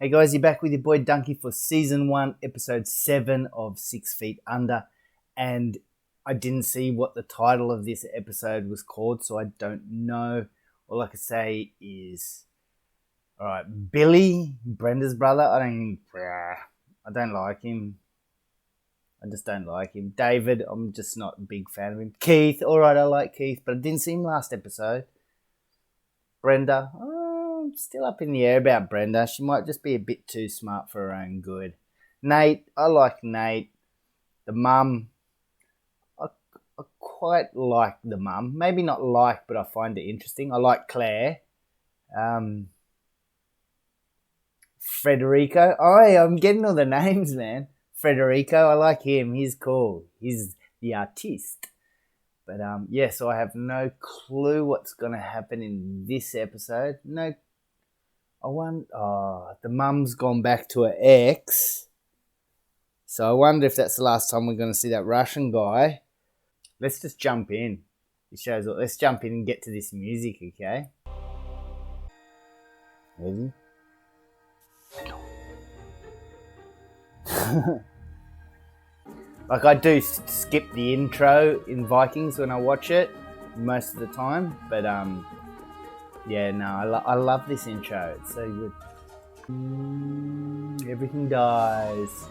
Hey guys, you're back with your boy Dunky for season 1, episode 7 of 6 Feet Under. And I didn't see what the title of this episode was called, so I don't know. All I can say is, alright, Billy, Brenda's brother, I don't like him. I just don't like him. David, I'm just not a big fan of him. Keith, alright, I like Keith, but I didn't see him last episode. Brenda, I'm still up in the air about Brenda. She might just be a bit too smart for her own good. Nate, I like Nate. The mum, I quite like the mum. Maybe not like, but I find it interesting. I like Claire. Federico. I'm getting all the names, man. Federico, I like him. He's cool. He's the artiste. But so I have no clue what's going to happen in this episode. The mum's gone back to her ex. So I wonder if that's the last time we're going to see that Russian guy. Let's just jump in. Let's jump in and get to this music, okay? Ready? Like, I do skip the intro in Vikings when I watch it most of the time, but I love this intro. It's so good. Everything dies.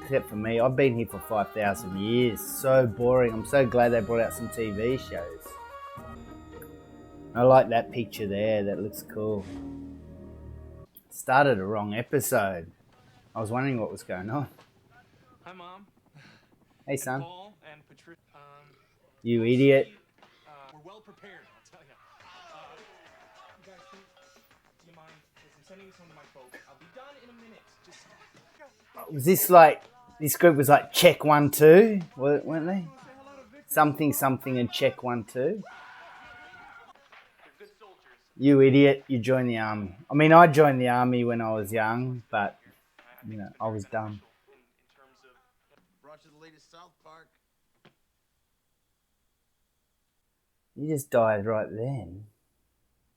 Except for me, I've been here for 5,000 years. So boring. I'm so glad they brought out some TV shows. I like that picture there. That looks cool. Started a wrong episode. I was wondering what was going on. Hi, Mom. Hey, son. Paul and Patricia. You idiot. We're well prepared, I'll tell you. You guys, do you mind? I'm sending this home to my folks. I'll be done in a minute. Just. Was this like, this group was like check 1, 2, weren't they? Something and check 1, 2. You idiot, you joined the army. I mean, I joined the army when I was young, but, I was dumb. Brought you the latest South Park. You just died right then.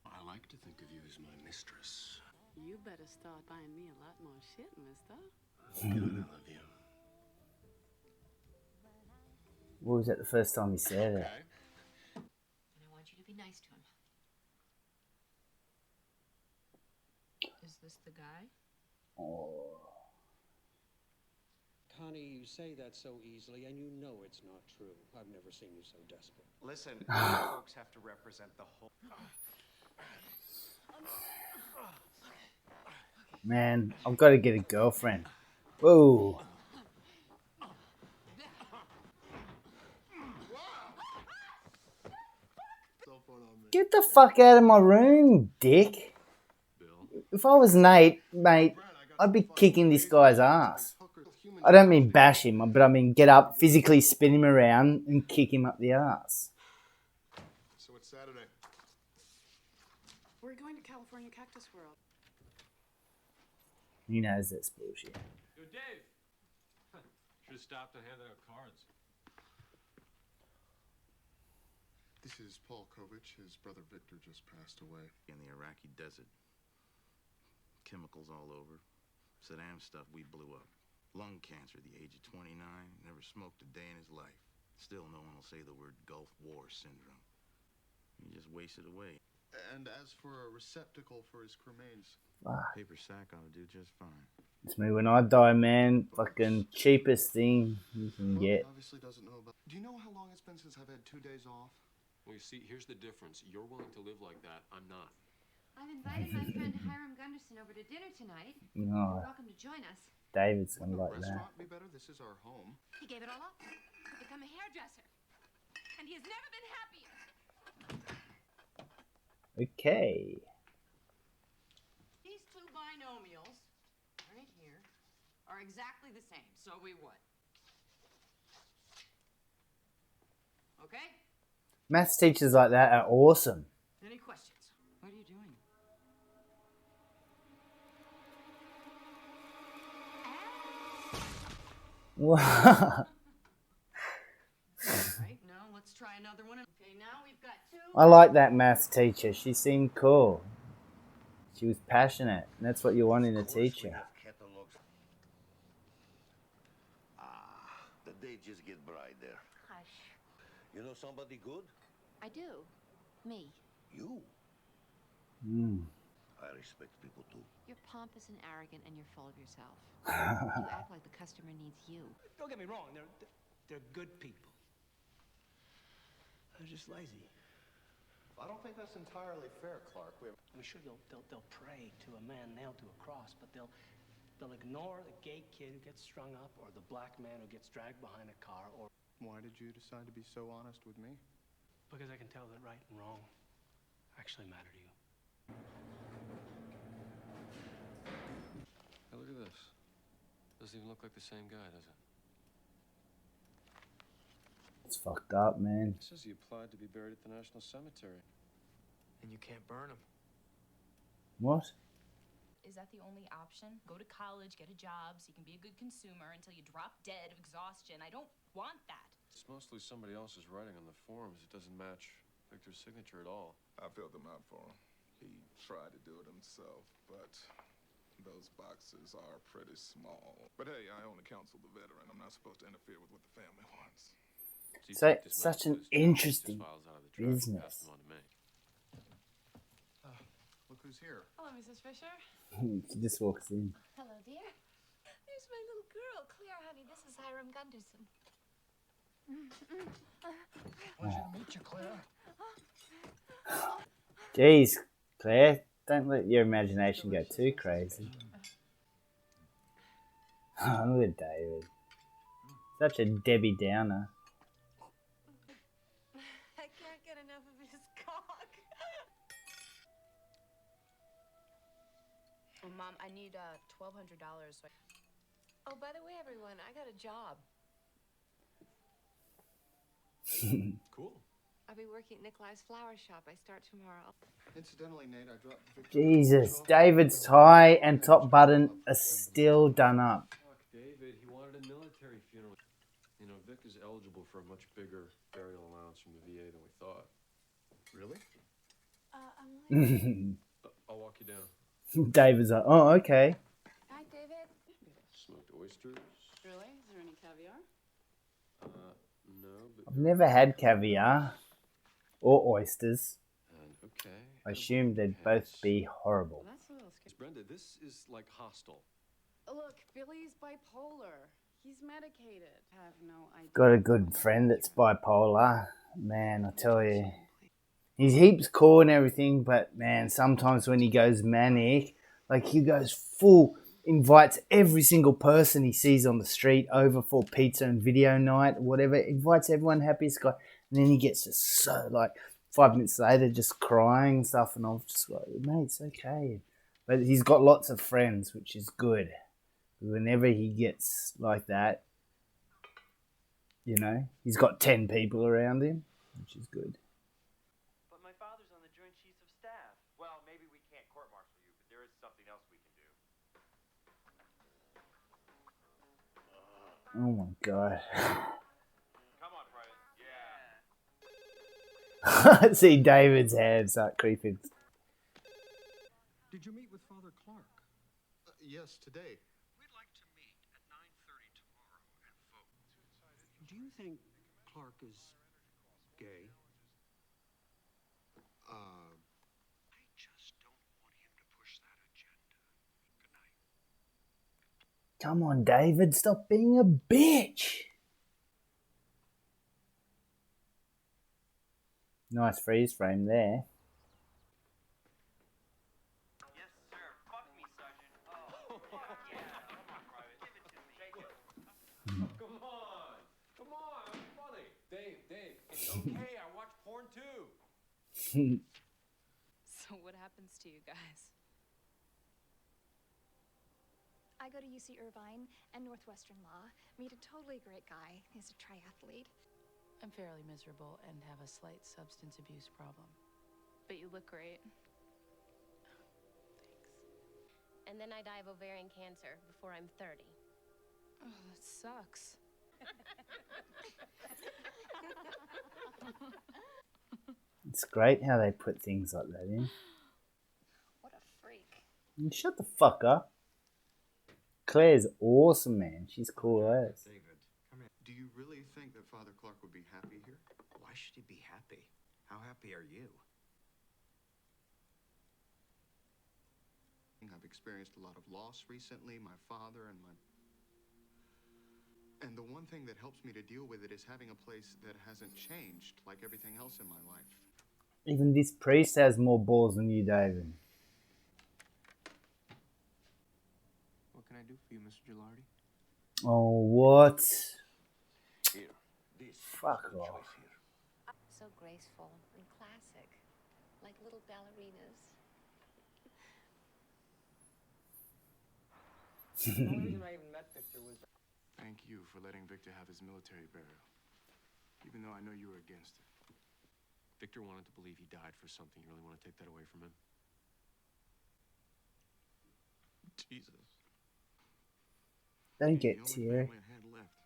I like to think of you as my mistress. You better start buying me a lot more shit, mister. God, I love you. What was that the first time you said it? Okay. And I want you to be nice to him. Is this the guy? Oh. Connie, you say that so easily, and you know it's not true. I've never seen you so desperate. Listen, you folks have to represent the whole... Man, I've got to get a girlfriend. Whoa. Get the fuck out of my room, dick. If I was Nate, mate, I'd be kicking this guy's ass. I don't mean bash him, but I mean get up, physically spin him around and kick him up the ass. So it's Saturday. We're going to California Cactus World. He knows that's bullshit. Yo, Dave! Should have stopped to hand out cards. This is Paul Kovich. His brother Victor just passed away. In the Iraqi desert. Chemicals all over. Saddam stuff we blew up. Lung cancer at the age of 29. Never smoked a day in his life. Still no one will say the word Gulf War syndrome. He just wasted away. And as for a receptacle for his cremains, Paper sack ought to do just fine. It's me when I die, man. Fucking cheapest thing you can get. obviously doesn't know about... Do you know how long it's been since I've had 2 days off? Well, you see, here's the difference. You're willing to live like that. I'm not. I've invited my friend Hiram Gunderson over to dinner tonight. No, You're welcome to join us. David's gonna Wouldn't a like that. restaurant be better? This is our home. He gave it all up to become a hairdresser. And he has never been happier. Okay. These two binomials, right here, are exactly the same, so we would. Okay? Maths teachers like that are awesome. Any questions? What are you doing? Wow. Right, now let's let's try another one. Okay, now we've got 2. I like that maths teacher. She seemed cool. She was passionate, and that's what you want in a teacher. The day just get bright there. Hush. You know somebody good? I do. Me. You. Mm. I respect people too. You're pompous and arrogant, and you're full of yourself. You act like the customer needs you. Don't get me wrong, they're good people. They're just lazy. I don't think that's entirely fair, Clark. I'm sure they'll pray to a man nailed to a cross, but they'll ignore the gay kid who gets strung up, or the black man who gets dragged behind a car, or Why did you decide to be so honest with me? because I can tell that right and wrong actually matter to you. Hey, look at this. Doesn't even look like the same guy, does it? It's fucked up, man. It says he applied to be buried at the National Cemetery. And you can't burn him. What? Is that the only option? Go to college, get a job, so you can be a good consumer until you drop dead of exhaustion. I don't want that. It's mostly somebody else's writing on the forms. It doesn't match Victor's signature at all. I filled them out for him. He tried to do it himself, but those boxes are pretty small. But hey, I only counsel the veteran. I'm not supposed to interfere with what the family wants. So it's such an interesting business. Look who's here. Hello, Mrs. Fisher. She just walks in. Hello, dear. There's my little girl, Claire, honey. This is Hiram Gunderson. Pleasure to meet you, Claire. Jeez, Claire, don't let your imagination go too crazy. Oh, look at David. Such a Debbie Downer. I can't get enough of his cock. Oh, Mom, I need $1,200. Oh, by the way, everyone, I got a job. Cool. I'll be working at Nikolai's flower shop. I start tomorrow. Incidentally, Nate, I dropped Victor. Jesus, David's tie and top button are still done up. Fuck, David, he wanted a military funeral. You know, Vic is eligible for a much bigger burial allowance from the VA than we thought. Really? I'll walk you down. David's like, oh, okay. Hi, David. Smoked oysters? Really? Is there any caviar? No, but... I've never had caviar or oysters. Okay. I assume they'd both be horrible. Well, that's a little scary. Brenda, this is like hostile. Look, Billy's bipolar. He's medicated. I have no idea. Got a good friend that's bipolar. Man, I tell you. He's heaps cool and everything, but man, sometimes when he goes manic, like he goes full, invites every single person he sees on the street over for pizza and video night, whatever, invites everyone, happiest guy, and then he gets just so, like, 5 minutes later, just crying and stuff, and I'm just like, mate, it's okay. But he's got lots of friends, which is good. Whenever he gets like that, you know, he's got 10 people around him, which is good. But my father's on the Joint Chiefs of Staff. Well, maybe we can't court-martial you, but there is something else we can do. Oh my God. Come on, Private. Yeah. See David's hands start creeping. Did you meet with Father Clark? Yes, today. We'd like to meet at 9:30 tomorrow and vote. Do you think Clark is gay? I just don't want him to push that agenda. Good night. Come on, David, stop being a bitch. Nice freeze frame there. Yes, sir. Fuck me, Sergeant. Oh, yeah. Come on, Private. Give it to me. Shake it. Come on! Come on! I'm funny! Dave, it's okay. I watch porn too. So what happens to you guys? I go to UC Irvine and Northwestern Law. Meet a totally great guy. He's a triathlete. I'm fairly miserable and have a slight substance abuse problem. But you look great. And then I die of ovarian cancer before I'm 30. Oh, that sucks. It's great how they put things like that in. What a freak. Shut the fuck up. Claire's awesome, man. She's cool as. David, come here. Do you really think that Father Clark would be happy here? Why should he be happy? How happy are you? I've experienced a lot of loss recently, my father and my... And the one thing that helps me to deal with it is having a place that hasn't changed like everything else in my life. Even this priest has more balls than you, David. What can I do for you, Mr. Gilardi? Oh, what? Here, this Fuck is off. choice here. So graceful and classic, like little ballerinas. The only reason I even met Victor was... Thank you for letting Victor have his military burial, even though I know you were against it. Victor wanted to believe he died for something. You really want to take that away from him? Jesus. Don't He's get the only teary. family I had left.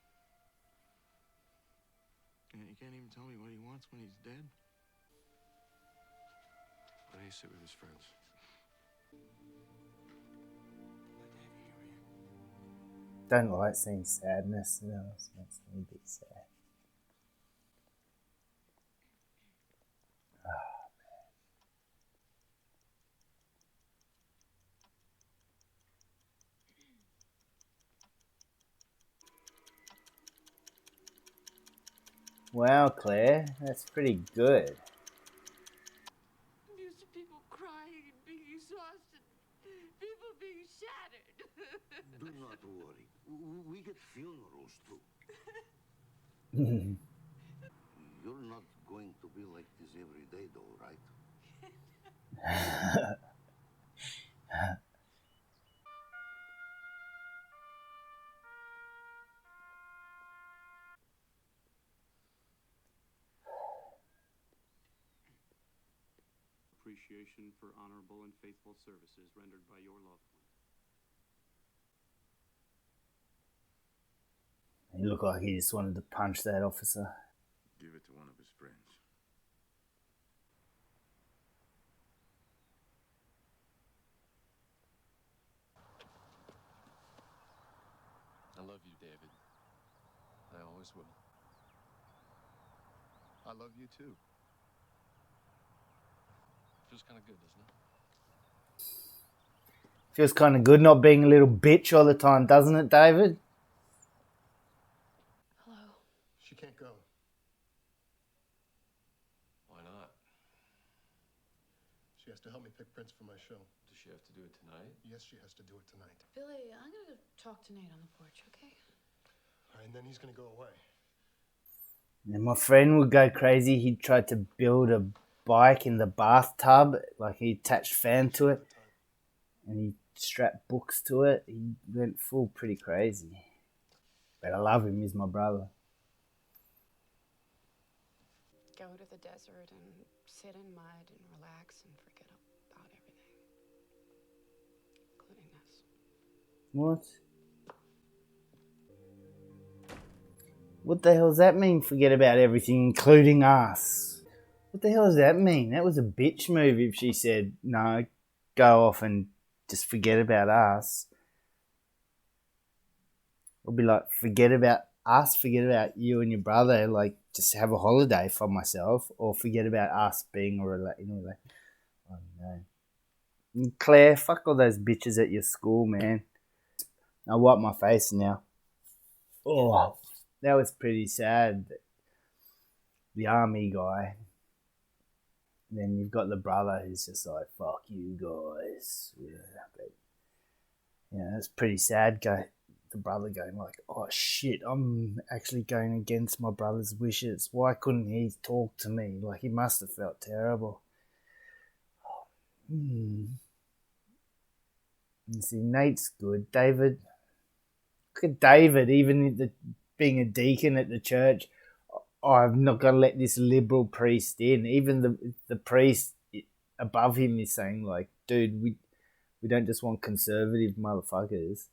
And you can't even tell me what he wants when he's dead? Why don't you sit with his friends? Don't like seeing sadness. You know, it makes me a bit sad. Wow, Claire, that's pretty good. I'm used to people crying and being exhausted. People being shattered. Do not worry. We get funerals too. You're not going to be like this every day, though, right? Appreciation for honorable and faithful services rendered by your loved one. He looked like he just wanted to punch that officer. Give it to one of his friends. I love you, David. I always will. I love you too. Feels kind of good, doesn't it? Feels kind of good not being a little bitch all the time, doesn't it, David? Hello. She can't go. Why not? She has to help me pick prints for my show. Does she have to do it tonight? Yes, she has to do it tonight. Billy, I'm gonna talk to Nate on the porch, okay? All right, and then he's gonna go away. And my friend would go crazy. He tried to build a bike in the bathtub, like he attached fan to it, and he strapped books to it. He went full pretty crazy. But I love him. He's my brother. Go to the desert and sit in mud and relax and forget about everything, including this. What? What the hell does that mean? Forget about everything, including us. What the hell does that mean? That was a bitch move if she said, no, go off and just forget about us. It'll be like, forget about us, forget about you and your brother, like, just have a holiday for myself, or forget about us being in a relationship. I don't know. And Claire, fuck all those bitches at your school, man. I wipe my face now. Oh, that was pretty sad. The army guy. And then you've got the brother who's just like, fuck you guys. Yeah, but, yeah, that's pretty sad. The brother going like, oh shit, I'm actually going against my brother's wishes. Why couldn't he talk to me? Like, he must have felt terrible. You see, Nate's good. David, look at David, even being a deacon at the church. Oh, I'm not going to let this liberal priest in. Even the priest above him is saying, like, dude, we don't just want conservative motherfuckers.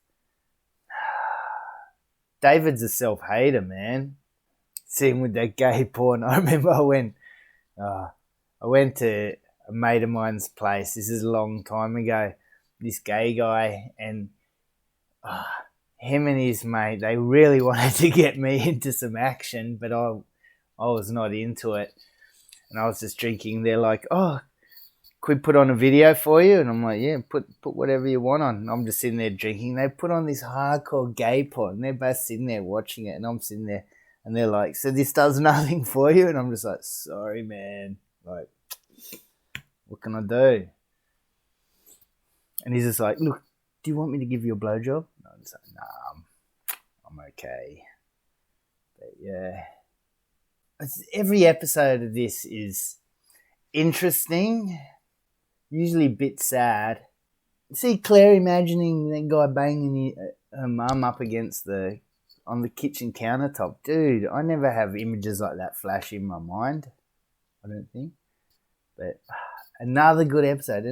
David's a self-hater, man. See him with that gay porn. I remember I went to a mate of mine's place. This is a long time ago. This gay guy, and him and his mate, they really wanted to get me into some action, but I was not into it. And I was just drinking. They're like, oh, could we put on a video for you? And I'm like, yeah, put whatever you want on. And I'm just sitting there drinking. They put on this hardcore gay porn. And they're both sitting there watching it. And I'm sitting there. And they're like, so this does nothing for you? And I'm just like, sorry, man. Like, what can I do? And he's just like, look, do you want me to give you a blowjob? And I'm just like, nah, I'm okay. But yeah. Every episode of this is interesting, usually a bit sad. See Claire imagining that guy banging her mum up against on the kitchen countertop. Dude, I never have images like that flash in my mind, I don't think. But another good episode.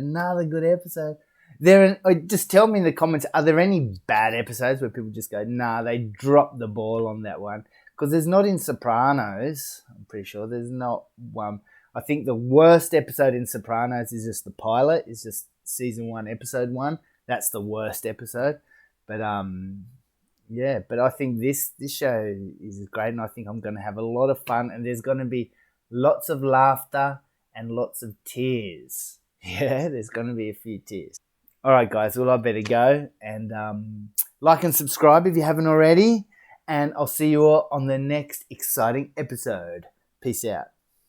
Just tell me in the comments, are there any bad episodes where people just go, nah, they dropped the ball on that one? Because there's not in Sopranos. I'm pretty sure there's not one. I think the worst episode in Sopranos is just the pilot. It's just season 1, episode 1. That's the worst episode. But yeah. But I think this show is great, and I think I'm going to have a lot of fun. And there's going to be lots of laughter and lots of tears. Yeah, there's going to be a few tears. All right, guys. Well, I better go and like and subscribe if you haven't already. And I'll see you all on the next exciting episode. Peace out.